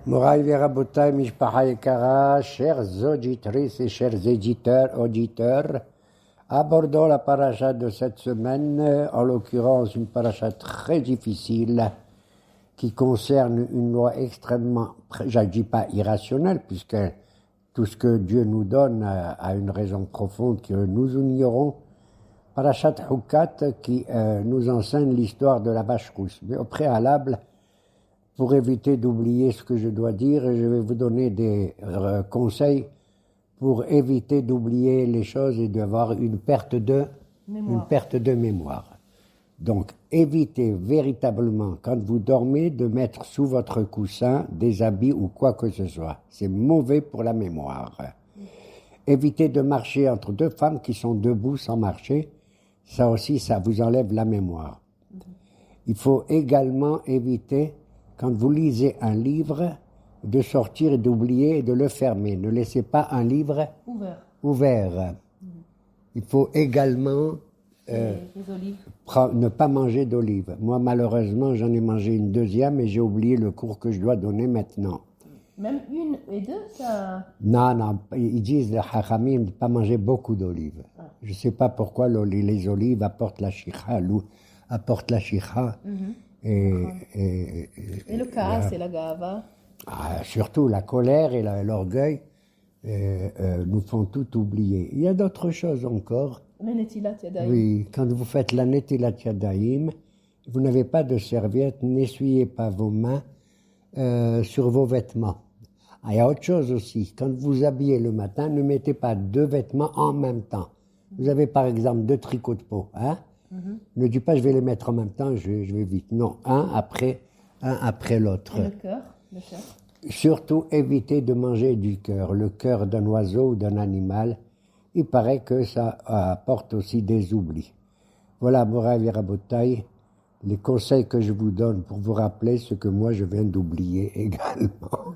Moraï Verabotay, Mishpaha Ekara, chers auditrices et chers auditeurs, abordons la paracha de cette semaine, en l'occurrence une paracha très difficile qui concerne une loi extrêmement, je ne dis pas irrationnelle, puisque tout ce que Dieu nous donne a une raison profonde que nous ignorons. Parachat Hukat qui nous enseigne l'histoire de la vache rousse. Mais au préalable, pour éviter d'oublier ce que je dois dire, je vais vous donner des conseils pour éviter d'oublier les choses et d'avoir une perte de mémoire. Donc, évitez véritablement, quand vous dormez, de mettre sous votre coussin des habits ou quoi que ce soit. C'est mauvais pour la mémoire. Évitez de marcher entre deux femmes qui sont debout sans marcher. Ça aussi, ça vous enlève la mémoire. Il faut également éviter, quand vous lisez un livre, de sortir et d'oublier et de le fermer. Ne laissez pas un livre ouvert. Il faut également ne pas manger d'olives. Moi, malheureusement, j'en ai mangé une deuxième et j'ai oublié le cours que je dois donner maintenant. Même une et deux, ça... Non, ils disent, les hachamim, de ne pas manger beaucoup d'olives. Ah. Je ne sais pas pourquoi les olives apportent la shikha, apportent la shikha. Et le kaas et la gava. Surtout la colère et l'orgueil nous font tout oublier. Il y a d'autres choses encore. Le netilat yadayim. Oui, quand vous faites la netilat yadayim, vous n'avez pas de serviette, n'essuyez pas vos mains sur vos vêtements. Il y a autre chose aussi, quand vous habillez le matin, ne mettez pas deux vêtements en même temps. Vous avez par exemple deux tricots de peau, hein? Ne dites pas je vais les mettre en même temps, je vais vite. Non, un après l'autre. Et le cœur. Surtout, évitez de manger du cœur. Le cœur d'un oiseau ou d'un animal, il paraît que ça apporte aussi des oublis. Voilà, Moraï Rabotaï, les conseils que je vous donne pour vous rappeler ce que moi je viens d'oublier également.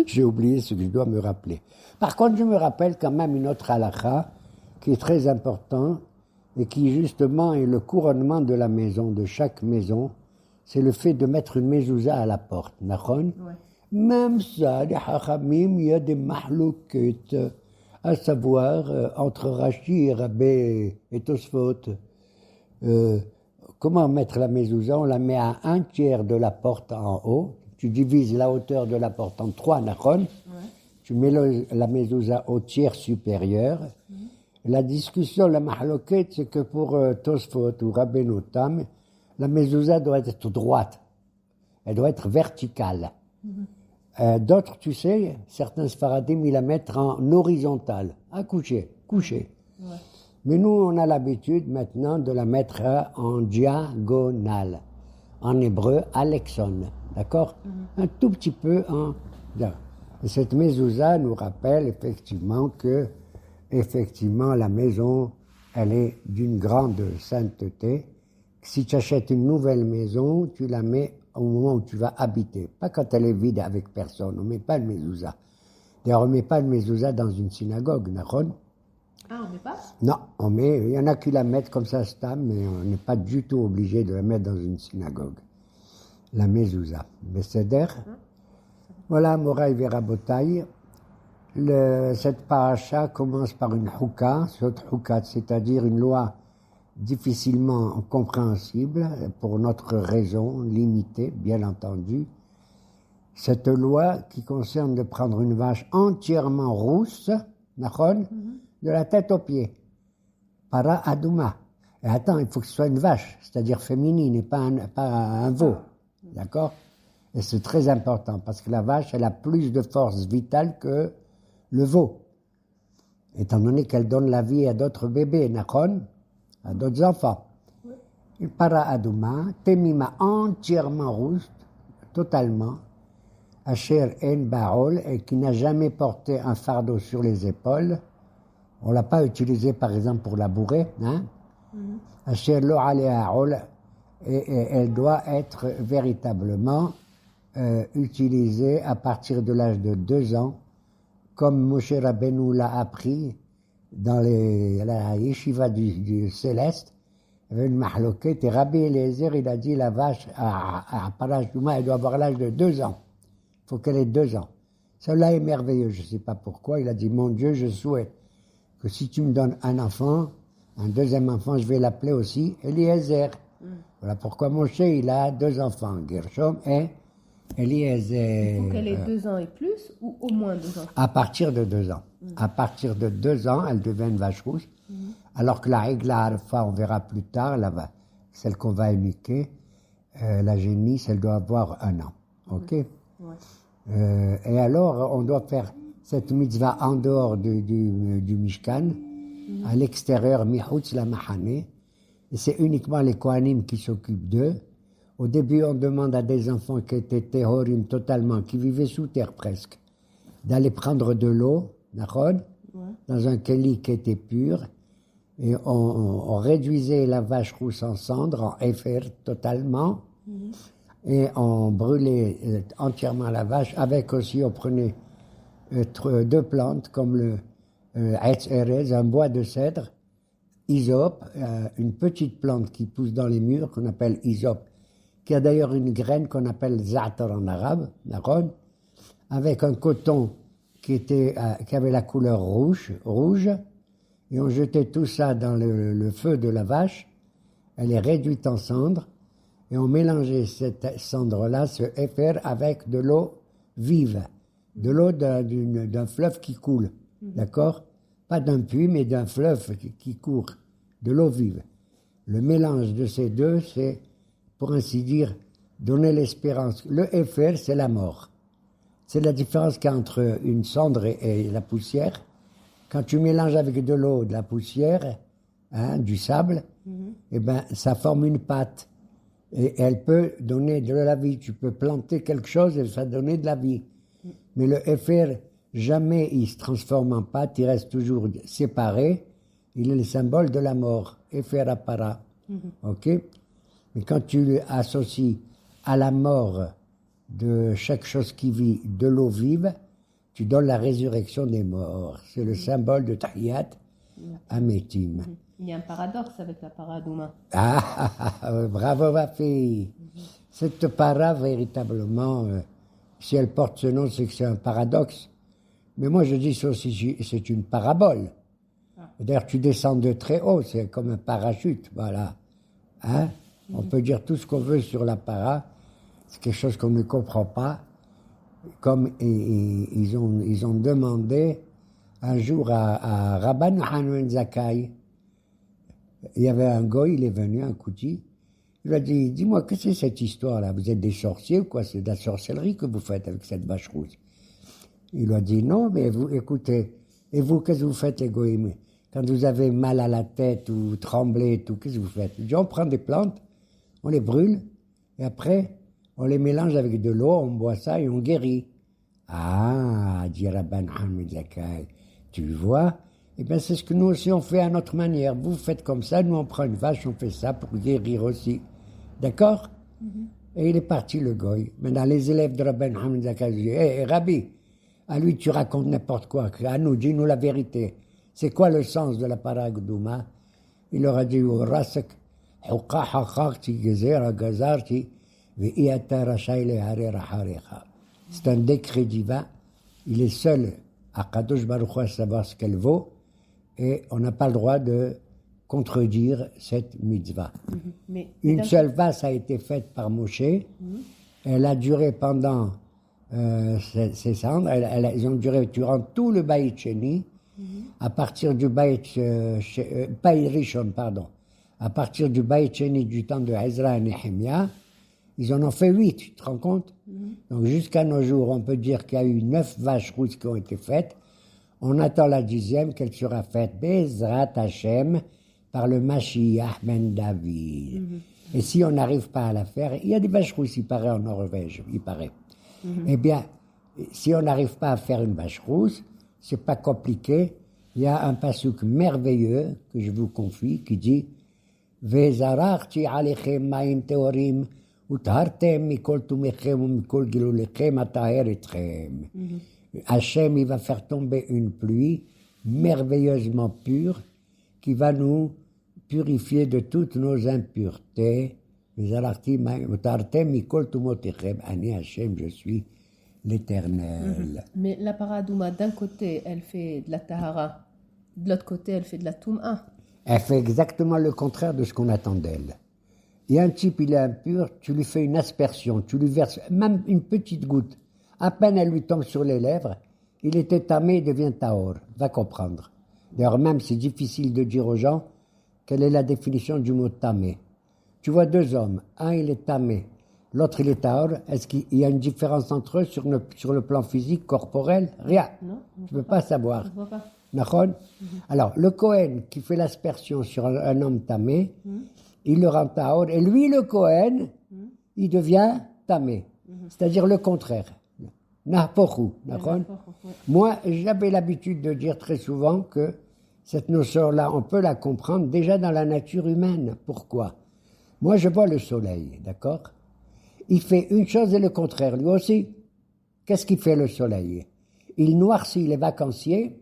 J'ai oublié ce que je dois me rappeler. Par contre, je me rappelle quand même une autre halakha qui est très importante et qui justement est le couronnement de la maison, de chaque maison. C'est le fait de mettre une mezouza à la porte. Nachon? Ouais. Même ça, les hachamim, il y a des mahlouket, à savoir entre Rashi, Rabbi et Tosfot. Comment mettre la mezouza? On la met à un tiers de la porte en haut. Tu divises la hauteur de la porte en 3 nachon. Ouais. Tu mets la mezouza au tiers supérieur. La discussion, la mahloket, c'est que pour Tosfot ou Rabbeinu Tam, la mezouza doit être droite. Elle doit être verticale. D'autres, tu sais, certains sfaradim, ils la mettent en horizontale, à coucher. Ouais. Mais nous, on a l'habitude maintenant de la mettre en diagonale. En hébreu, alexon. D'accord? Un tout petit peu en... Et cette mezouza nous rappelle effectivement que la maison, elle est d'une grande sainteté. Si tu achètes une nouvelle maison, tu la mets au moment où tu vas habiter. Pas quand elle est vide avec personne. On ne met pas de mezouza. D'ailleurs, on ne met pas de mezouza dans une synagogue, Nahon. Ah, on met pas? Non, il y en a qui la mettent comme ça, stam, mais on n'est pas du tout obligé de la mettre dans une synagogue. La mezouza. Besséder. Voilà, Moraï Verabotay. Cette paracha commence par une hukat, c'est-à-dire une loi difficilement compréhensible pour notre raison limitée, bien entendu. Cette loi qui concerne de prendre une vache entièrement rousse, nachon, de la tête aux pieds. Para adouma. Et attends, il faut que ce soit une vache, c'est-à-dire féminine et pas un veau. D'accord? Et c'est très important parce que la vache, elle a plus de force vitale que le veau. Étant donné qu'elle donne la vie à d'autres bébés, nachon, à d'autres enfants. Para adouma, temima entièrement rousse, totalement, asher en baol, et qui n'a jamais porté un fardeau sur les épaules. On l'a pas utilisé par exemple pour labourer, hein? Asher lo aleaol, et elle doit être véritablement utilisée à partir de l'âge de 2 ans, comme Moshe Rabbeinu l'a appris dans la yeshiva du Céleste. Il y avait une mahloket, et Rabbi Eliezer, il a dit la vache à Parash Douma, elle doit avoir l'âge de 2 ans. faut qu'elle ait 2 ans. Cela est merveilleux, je ne sais pas pourquoi. Il a dit, mon Dieu, je souhaite que si tu me donnes un enfant, un deuxième enfant, je vais l'appeler aussi Eliezer. Voilà pourquoi Moshe, il a 2 enfants, Gershom et Eliezer. Il faut qu'elle ait 2 ans et plus ou au moins 2 ans? À partir de 2 ans. À partir de 2 ans, elle devient une vache rousse. Alors que la règle Arfa, on verra plus tard, celle qu'on va uniquer, la génisse, elle doit avoir 1 an. Ok? Et alors, on doit faire cette mitzvah en dehors du Mishkan, à l'extérieur, Mihutz la Mahane. Et c'est uniquement les Kohanim qui s'occupent d'eux. Au début, on demande à des enfants qui étaient terrorim totalement, qui vivaient sous terre presque, d'aller prendre de l'eau, dans un keli qui était pur. Et on réduisait la vache rousse en cendres, en éfer totalement. Et on brûlait entièrement la vache. Avec aussi, on prenait 2 plantes comme le Etz Erez, un bois de cèdre, hysope, une petite plante qui pousse dans les murs qu'on appelle hysope, qui a d'ailleurs une graine qu'on appelle za'atar en arabe, avec un coton qui avait la couleur rouge, et on jetait tout ça dans le feu de la vache. Elle est réduite en cendres. Et on mélangeait cette cendre-là, ce éfer, avec de l'eau vive, de l'eau d'un fleuve qui coule, d'accord? Pas d'un puits, mais d'un fleuve qui court, de l'eau vive. Le mélange de ces deux, c'est, pour ainsi dire, donner l'espérance. Le éfer, c'est la mort. C'est la différence qu'il y a entre une cendre et la poussière. Quand tu mélanges avec de l'eau, de la poussière, du sable, eh ben, ça forme une pâte. Et elle peut donner de la vie. Tu peux planter quelque chose et ça donner de la vie. Mais le éfer, jamais il se transforme en pâte, il reste toujours séparé. Il est le symbole de la mort. Éfer apara. Ok? Mais quand tu associes à la mort de chaque chose qui vit de l'eau vive, tu donnes la résurrection des morts. C'est le symbole de Tahiyat Ametim. Il y a un paradoxe avec la paradouma. Bravo ma fille. Cette para, véritablement, si elle porte ce nom, c'est que c'est un paradoxe. Mais moi, je dis ça aussi, c'est une parabole. D'ailleurs, tu descends de très haut, c'est comme un parachute, voilà. On peut dire tout ce qu'on veut sur la para, c'est quelque chose qu'on ne comprend pas. Comme ils ont demandé un jour à Rabban Hanouin Zakai. Il y avait un goy, il est venu, un kouti. Il lui a dit, dis-moi, qu'est-ce que c'est cette histoire-là? Vous êtes des sorciers ou quoi? C'est de la sorcellerie que vous faites avec cette vache rouge. Il lui a dit, non, mais vous, écoutez, et vous, qu'est-ce que vous faites, les goïms? Quand vous avez mal à la tête ou tremblez et tout, qu'est-ce que vous faites? Il dit, on prend des plantes, on les brûle, et après, on les mélange avec de l'eau, on boit ça et on guérit. Ah, dit Rabban Hamid Zakai, tu vois? Eh bien, c'est ce que nous aussi on fait à notre manière. Vous faites comme ça, nous on prend une vache, on fait ça pour guérir aussi. D'accord? Et il est parti le goy. Maintenant, les élèves de Rabban Hamid Zakai disent, hé, Rabbi, à lui tu racontes n'importe quoi, à nous, dis-nous la vérité. C'est quoi le sens de la paradouma? Il leur a dit, Rasak, Huqa Haqaqti Gezera Gazarti, c'est un décret divin. Il est seul à Kadosh Baruch Hu à savoir ce qu'elle vaut et on n'a pas le droit de contredire cette mitzvah. Une seule vache a été faite par Moshe. Elle a duré pendant ces cendres. Elles ont duré durant tout le Bayit Sheni. À partir du Bayit Rishon, pardon. À partir du Bayit Sheni du temps de Ezra et Nehemiah, ils en ont fait 8, tu te rends compte? Donc jusqu'à nos jours, on peut dire qu'il y a eu 9 vaches rousses qui ont été faites. On attend la 10e qu'elle sera faite, Bezrat Hashem, par le Mashiach Ben David. Et si on n'arrive pas à la faire, il y a des vaches rousses, il paraît, en Norvège, il paraît. Eh bien, si on n'arrive pas à faire une vache rousse, c'est pas compliqué. Il y a un pasuk merveilleux que je vous confie qui dit Vezarachti alechem ma'im teorim utartem mikol tumechem umikol gilulechem ataher etchem. Hachem, il va faire tomber une pluie merveilleusement pure qui va nous purifier de toutes nos impuretés. Vezarachti ma'im utartem mikol tumotechem. Ani Hachem, je suis l'éternel. Mais la paradouma, d'un côté, elle fait de la tahara, de l'autre côté, elle fait de la toum'a. Elle fait exactement le contraire de ce qu'on attend d'elle. Et un type, il est impur, tu lui fais une aspersion, tu lui verses même une petite goutte. À peine elle lui tombe sur les lèvres, il était tamé, il devient taor. Va comprendre. D'ailleurs, même c'est difficile de dire aux gens quelle est la définition du mot tamé. Tu vois deux hommes, un il est tamé, l'autre il est taor. Est-ce qu'il y a une différence entre eux sur le plan physique, corporel? Rien. Non, Tu ne peux pas savoir. je vois pas. D'accord. Alors, le Kohen qui fait l'aspersion sur un homme tamé, il le rend taor, et lui, le Kohen, il devient tamé. C'est-à-dire le contraire. Napochu, d'accord. Ouais. Moi, j'avais l'habitude de dire très souvent que cette notion-là, on peut la comprendre déjà dans la nature humaine. Pourquoi? Moi, je vois le soleil, d'accord. Il fait une chose et le contraire, lui aussi. Qu'est-ce qu'il fait le soleil? Il noircit les vacanciers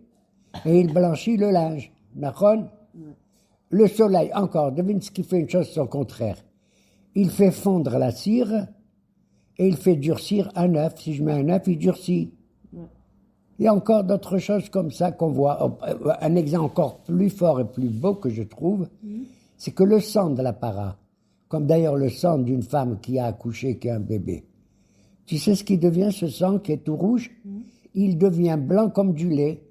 et il blanchit le linge. D'accord? Le soleil, encore, devine ce qu'il fait une chose son contraire. Il fait fondre la cire et il fait durcir un œuf. Si je mets un œuf, il durcit. Il y a encore d'autres choses comme ça qu'on voit. Un exemple encore plus fort et plus beau que je trouve, c'est que le sang de la para, comme d'ailleurs le sang d'une femme qui a accouché, qui a un bébé, tu sais ce qui devient ce sang qui est tout rouge? Il devient blanc comme du lait.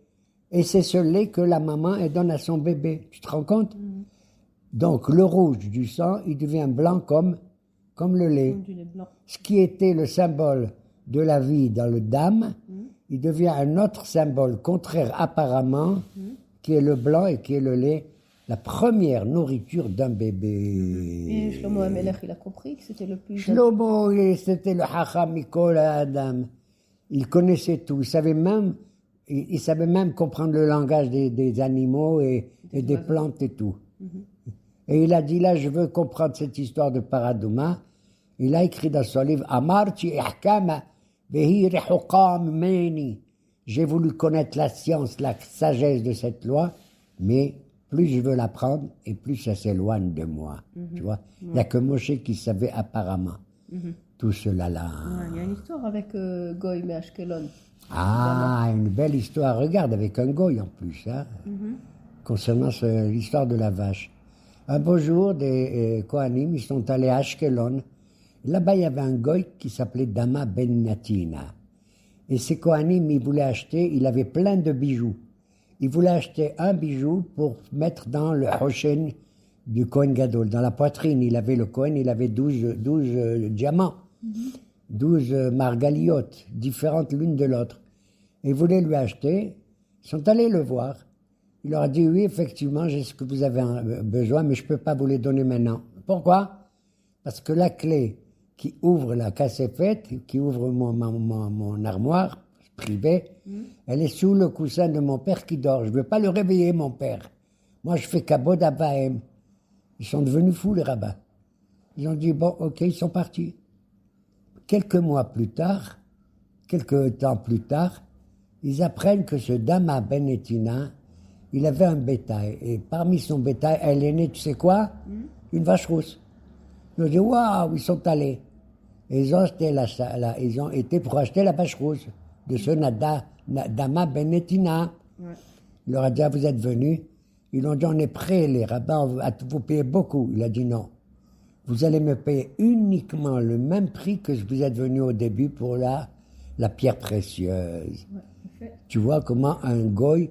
Et c'est ce lait que la maman elle donne à son bébé. Tu te rends compte? Donc le rouge du sang, il devient blanc comme le lait. Comme du lait blanc. Ce qui était le symbole de la vie dans le dam, il devient un autre symbole contraire apparemment, qui est le blanc et qui est le lait, la première nourriture d'un bébé. Et Shlomo Amelech, il a compris que c'était le plus... Shlomo, c'était le Hacham Mikol Adam. Il connaissait tout. Il savait même comprendre le langage des animaux et des plantes et tout. Et il a dit là, je veux comprendre cette histoire de Paradouma. Il a écrit dans son livre Amarti ihkama behi rehuqam meni. J'ai voulu connaître la science, la sagesse de cette loi, mais plus je veux l'apprendre et plus ça s'éloigne de moi. Tu vois, il n'y a que Moshe qui savait apparemment tout cela là. Il y a une histoire avec Goy mais Ashkelon. Ah, une belle histoire. Regarde, avec un goy en plus, hein, concernant l'histoire de la vache. Un beau jour, des Kohanim, ils sont allés à Ashkelon. Là-bas, il y avait un goy qui s'appelait Dama Ben Natina. Et ces Kohanim, ils voulaient acheter, il avait plein de bijoux. Ils voulaient acheter un bijou pour mettre dans le Hoshen du Kohen Gadol, dans la poitrine. Il avait le Kohen, il avait 12 diamants. 12 margaliotes, différentes l'une de l'autre. Ils voulaient lui acheter, ils sont allés le voir. Il leur a dit, oui, effectivement, j'ai ce que vous avez besoin, mais je ne peux pas vous les donner maintenant. Pourquoi? Parce que la clé qui ouvre la cassette, qui ouvre mon armoire privée, elle est sous le coussin de mon père qui dort. Je ne veux pas le réveiller, mon père. Moi, je fais kabod abahem. Ils sont devenus fous, les rabbins. Ils ont dit, bon, ok, ils sont partis. Quelques temps plus tard, ils apprennent que ce Dama Benetina, il avait un bétail. Et parmi son bétail, elle est née, tu sais quoi? Une vache rousse. Ils ont dit, waouh, ils sont allés. Et ils ont été pour acheter la vache rousse de ce Dama Benetina. Ouais. Il leur a dit, ah, vous êtes venus. Ils ont dit, on est prêts, les rabbins, à vous payer beaucoup. Il a dit, non. Vous allez me payer uniquement le même prix que vous êtes venu au début pour la pierre précieuse. Ouais, tu vois comment un goy,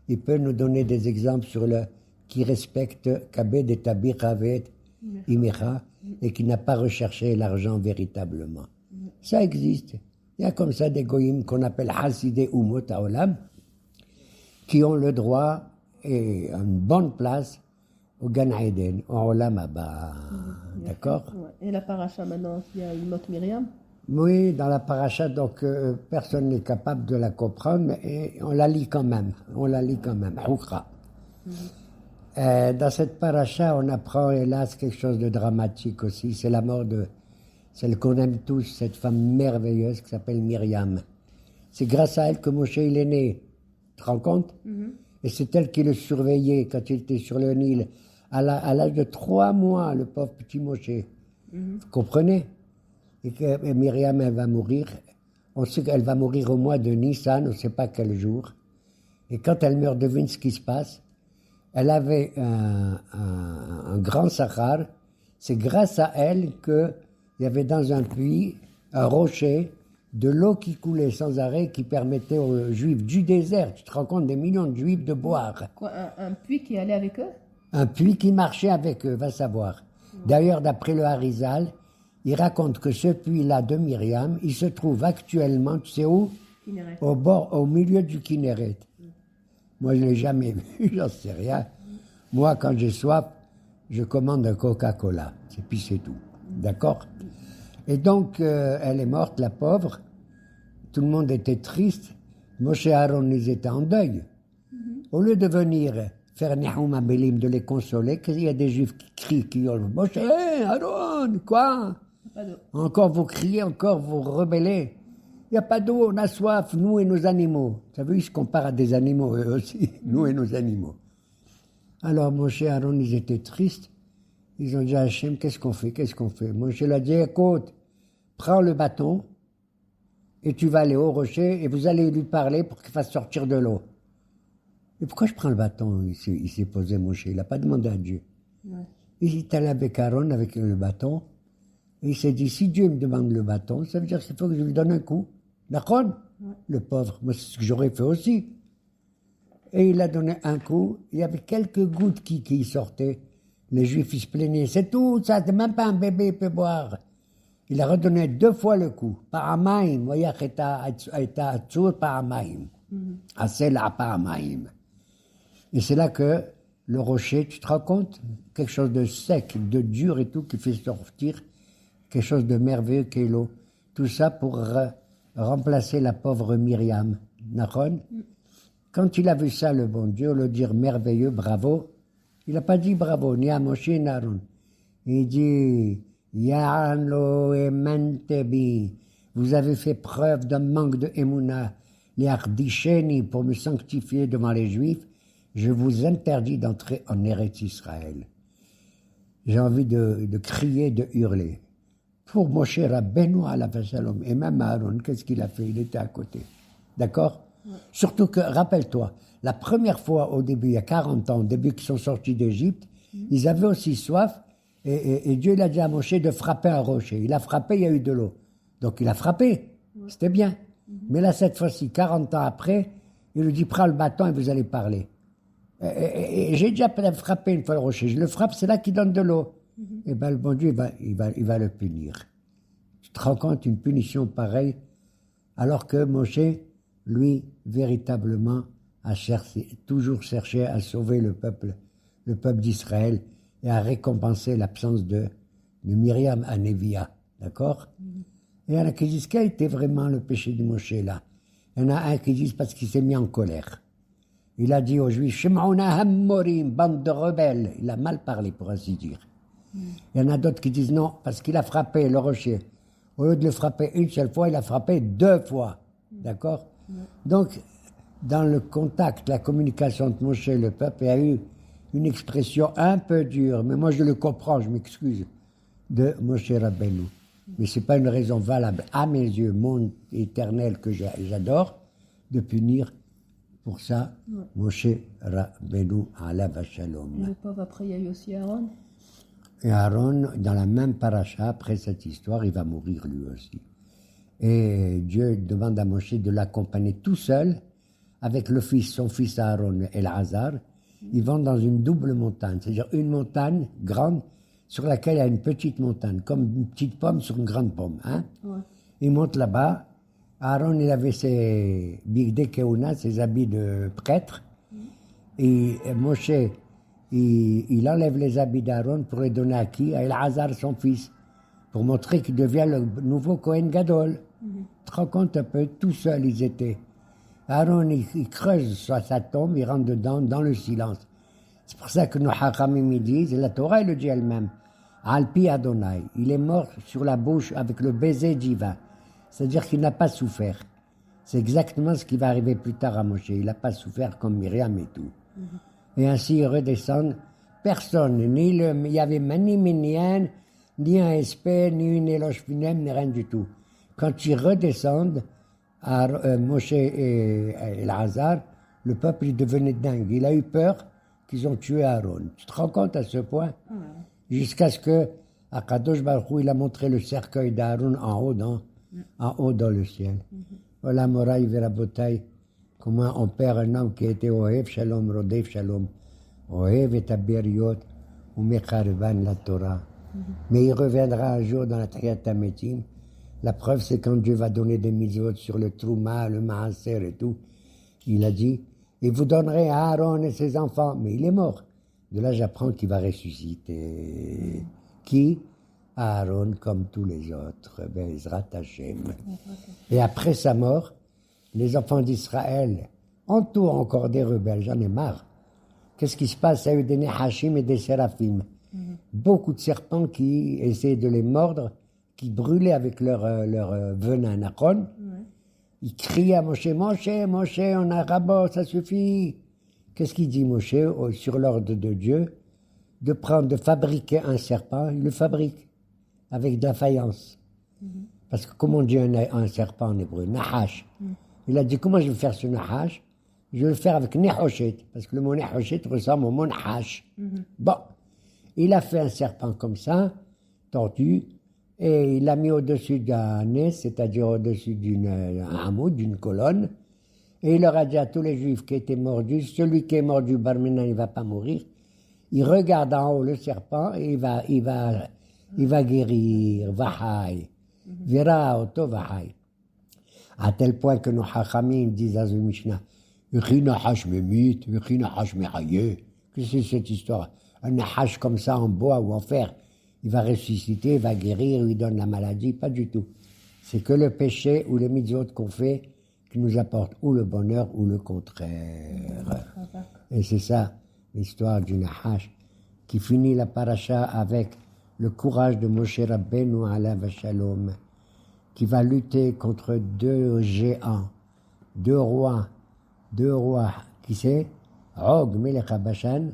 il peut nous donner des exemples sur qui respecte Kabed et Tabir Havet Imira et qui n'a pas recherché l'argent véritablement. Ça existe. Il y a comme ça des goyim qu'on appelle Hasidé ou Motaolam qui ont le droit et une bonne place au Gan Eden, au Olam Abba. D'accord? Ouais. Et la paracha maintenant, il y a une mot Myriam? Oui, dans la paracha, donc personne n'est capable de la comprendre, mais on la lit quand même. Hukra. Dans cette paracha, on apprend, hélas, quelque chose de dramatique aussi. C'est la mort de celle qu'on aime tous, cette femme merveilleuse qui s'appelle Myriam. C'est grâce à elle que Moshe il est né. Tu te rends compte? Et c'est elle qui le surveillait quand il était sur le Nil. À l'âge de 3 mois, le pauvre petit Moshe. Vous comprenez? Et que Myriam, elle va mourir. On sait qu'elle va mourir au mois de Nissan, on ne sait pas quel jour. Et quand elle meurt, devine ce qui se passe. Elle avait un grand Sahar. C'est grâce à elle qu'il y avait dans un puits, un rocher, de l'eau qui coulait sans arrêt, qui permettait aux Juifs du désert, tu te rends compte, des millions de Juifs de boire. Quoi, un puits qui allait avec eux? Un puits qui marchait avec eux, va savoir. D'ailleurs, d'après le Harizal, il raconte que ce puits-là de Myriam, il se trouve actuellement, tu sais où? Kinneret. Au milieu du Kinneret. Moi, je ne l'ai jamais vu, j'en sais rien. Moi, quand j'ai soif, je commande un Coca-Cola. Et puis c'est tout. D'accord? Et donc, elle est morte, la pauvre. Tout le monde était triste. Moshe et Aaron, ils étaient en deuil. Au lieu de venir faire Nihoum Abelim, de les consoler, qu'il y a des Juifs qui crient, qui hurlent, Moshe, Aaron, quoi? Pas d'eau. Encore vous criez, encore vous rebellez. Il n'y a pas d'eau, on a soif, nous et nos animaux. Vous savez, ils se comparent à des animaux, eux aussi, nous et nos animaux. Alors, Moshe et Aaron, ils étaient tristes. Ils ont dit à Hachem, qu'est-ce qu'on fait? Moshe leur a dit, écoute, prends le bâton et tu vas aller au rocher et vous allez lui parler pour qu'il fasse sortir de l'eau. Et pourquoi je prends le bâton? Il s'est posé, Moshe, il n'a pas demandé à Dieu. Ouais. Il est allé avec Aaron, avec le bâton, et il s'est dit, si Dieu me demande le bâton, ça veut dire qu'il faut que je lui donne un coup. D'accord? Le pauvre, moi c'est ce que j'aurais fait aussi. Et il a donné un coup, il y avait quelques gouttes qui sortaient. Les Juifs, ils se plaignaient, c'est tout, ça, c'est même pas un bébé, il peut boire. Il a redonné 2 fois le coup. Paramaim, voyach et atzur paramaim. Asel à paramaim. Et c'est là que le rocher, tu te rends compte? Quelque chose de sec, de dur et tout, qui fait sortir quelque chose de merveilleux qu'est l'eau. Tout ça pour remplacer la pauvre Myriam. Nahon? Quand il a vu ça, le bon Dieu, le dire merveilleux, bravo, il n'a pas dit bravo, ni à Moshe ni à Aaron. Il dit, Ya'an lo emantebi, vous avez fait preuve d'un manque de émouna, les ardisheni, pour me sanctifier devant les Juifs, je vous interdis d'entrer en Eretz Israël. J'ai envie de crier, de hurler. Pour Moshe Rabbeinu alav shalom, et même Aaron, qu'est-ce qu'il a fait? Il était à côté. D'accord? Surtout que, rappelle-toi, la première fois au début, il y a 40 ans, au début qu'ils sont sortis d'Égypte, ils avaient aussi soif, et Dieu il a dit à Moshe de frapper un rocher. Il a frappé, il y a eu de l'eau. Donc il a frappé, c'était bien. Mais là, cette fois-ci, 40 ans après, il lui dit, prends le bâton et vous allez parler. Et j'ai déjà frappé une fois le rocher, je le frappe, c'est là qu'il donne de l'eau. Et bien le bon Dieu, il va le punir. Tu te rends compte, une punition pareille, alors que Moshe, lui, véritablement, a toujours cherché à sauver le peuple d'Israël et à récompenser l'absence de Myriam à Nevia. D'accord? Et il y en a qui disent quel était vraiment le péché de Moshe là. Il y en a un qui dit parce qu'il s'est mis en colère. Il a dit aux Juifs, Shem'auna Hammorim, bande de rebelles. Il a mal parlé, pour ainsi dire. Il y en a d'autres qui disent non, parce qu'il a frappé le rocher. Au lieu de le frapper une seule fois, il a frappé 2 fois. D'accord? Donc, dans le contact, la communication entre Moshe et le peuple, il y a eu une expression un peu dure, mais moi je le comprends, je m'excuse, de Moshe Rabbeinu. Mais ce n'est pas une raison valable, à mes yeux, mon éternel que j'adore, de punir pour ça Moshe Rabbeinu alav shalom. Le pauvre, après, il y a eu aussi Aaron. Et Aaron, dans la même paracha, après cette histoire, il va mourir lui aussi. Et Dieu demande à Moshe de l'accompagner tout seul, avec son fils Aaron et Elazar. Ils vont dans une double montagne, c'est-à-dire une montagne grande sur laquelle il y a une petite montagne, comme une petite pomme sur une grande pomme. Hein? Ouais. Ils montent là-bas. Aaron, il avait ses bigdei keuna, ses habits de prêtre. Et Moshe, il enlève les habits d'Aaron pour les donner à qui? À Elazar, son fils, pour montrer qu'il devient le nouveau Kohen Gadol. Tu te rends compte un peu, tout seul ils étaient. Aaron, il creuse sur sa tombe, il rentre dedans, dans le silence. C'est pour ça que nos Hachamim disent, et la Torah elle le dit elle-même, Alpi Adonai, il est mort sur la bouche avec le baiser divin. C'est-à-dire qu'il n'a pas souffert. C'est exactement ce qui va arriver plus tard à Moshe. Il n'a pas souffert comme Myriam et tout. Et ainsi ils redescendent. Personne, il y avait ni Minyan, ni un esprit, ni une éloge funèbre, ni rien du tout. Quand ils redescendent, Moshe et Elazar, le peuple il devenait dingue. Il a eu peur qu'ils ont tué Aaron. Tu te rends compte à ce point? Jusqu'à ce que Akadosh Baruch Hu, il a montré le cercueil d'Aaron en haut dans le ciel. Voilà, Moraï Verabotaï, comment on perd un homme qui était Ohev Shalom, Rodef Shalom, Ohev et Aberiot, ou Mecharvan la Torah. Mais il reviendra un jour dans la Triyat Hametim. La preuve, c'est quand Dieu va donner des mitzvot sur le Trouma, le Maaser et tout. Il a dit, et vous donnerez à Aaron et ses enfants. Mais il est mort. De là, j'apprends qu'il va ressusciter. Qui? Aaron, comme tous les autres. Bezrat Hashem. Et après sa mort, les enfants d'Israël entourent encore des rebelles. J'en ai marre. Qu'est-ce qui se passe? Il y a eu des Nehashim et des Séraphim. Beaucoup de serpents qui essayaient de les mordre, qui brûlaient avec leur venin. Nachon. Il crie à Moshe, Moshe, on a rabot, ça suffit. Qu'est-ce qu'il dit Moshe, sur l'ordre de Dieu? De fabriquer un serpent, il le fabrique avec de la faïence. Parce que comment on dit un serpent en hébreu? Nahash. Il a dit, comment je vais faire ce nahash? Je vais le faire avec nehoshet, parce que le mot nehoshet ressemble au mot nahash. Bon, il a fait un serpent comme ça, tordu, et il l'a mis au-dessus d'un nez, c'est-à-dire au-dessus d'un hamoud, d'une colonne, et il leur a dit à tous les juifs qui étaient mordus, celui qui est mordu, Barminan, il ne va pas mourir. Il regarde en haut le serpent et il va guérir, Vahaï. Vira auto Vahaï. À tel point que nos Hachamim disent à ce Mishnah, Uchi Nahash Memit, Uchi Nahash Mehaye. Qu'est-ce que c'est cette histoire? Un Nahash comme ça en bois ou en fer, il va ressusciter, il va guérir, il donne la maladie, pas du tout. C'est que le péché ou les mitzvot qu'on fait qui nous apportent ou le bonheur ou le contraire. Et c'est ça l'histoire du Nahash qui finit la paracha avec le courage de Moshe Rabbeinu alav shalom qui va lutter contre deux géants, deux rois, qui c'est Og Melech Bashan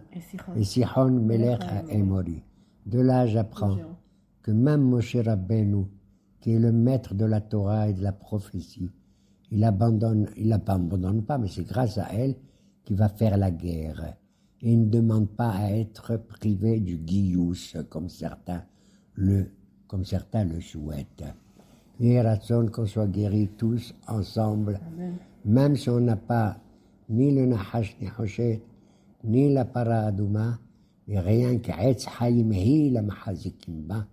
et Sihon Melech Emori. De là, j'apprends que même Moshe Rabbeinu, qui est le maître de la Torah et de la prophétie, il abandonne pas, mais c'est grâce à elle qu'il va faire la guerre. Et il ne demande pas à être privé du guillous, comme certains le souhaitent. Et Ratson qu'on soit guéris tous ensemble, même si on n'a pas ni le Nahash ni Hoshet, ni la Para Adouma, et rien qu'Etz Haïm Hi la Mahazikimba.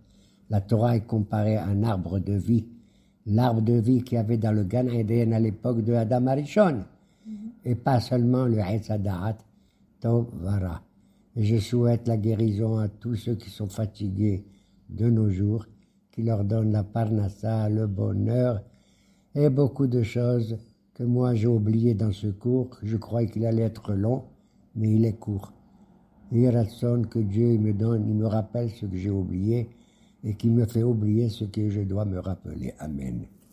La Torah est comparée à un arbre de vie. L'arbre de vie qu'il y avait dans le Gan Eden à l'époque de Adam Arishon. Et pas seulement le Etz Adaat, Tov Vara. Et je souhaite la guérison à tous ceux qui sont fatigués de nos jours, qui leur donne la parnassa, le bonheur et beaucoup de choses que moi j'ai oubliées dans ce cours. Je croyais qu'il allait être long, mais il est court. Il sonne que Dieu me donne, il me rappelle ce que j'ai oublié et qu'il me fait oublier ce que je dois me rappeler. Amen.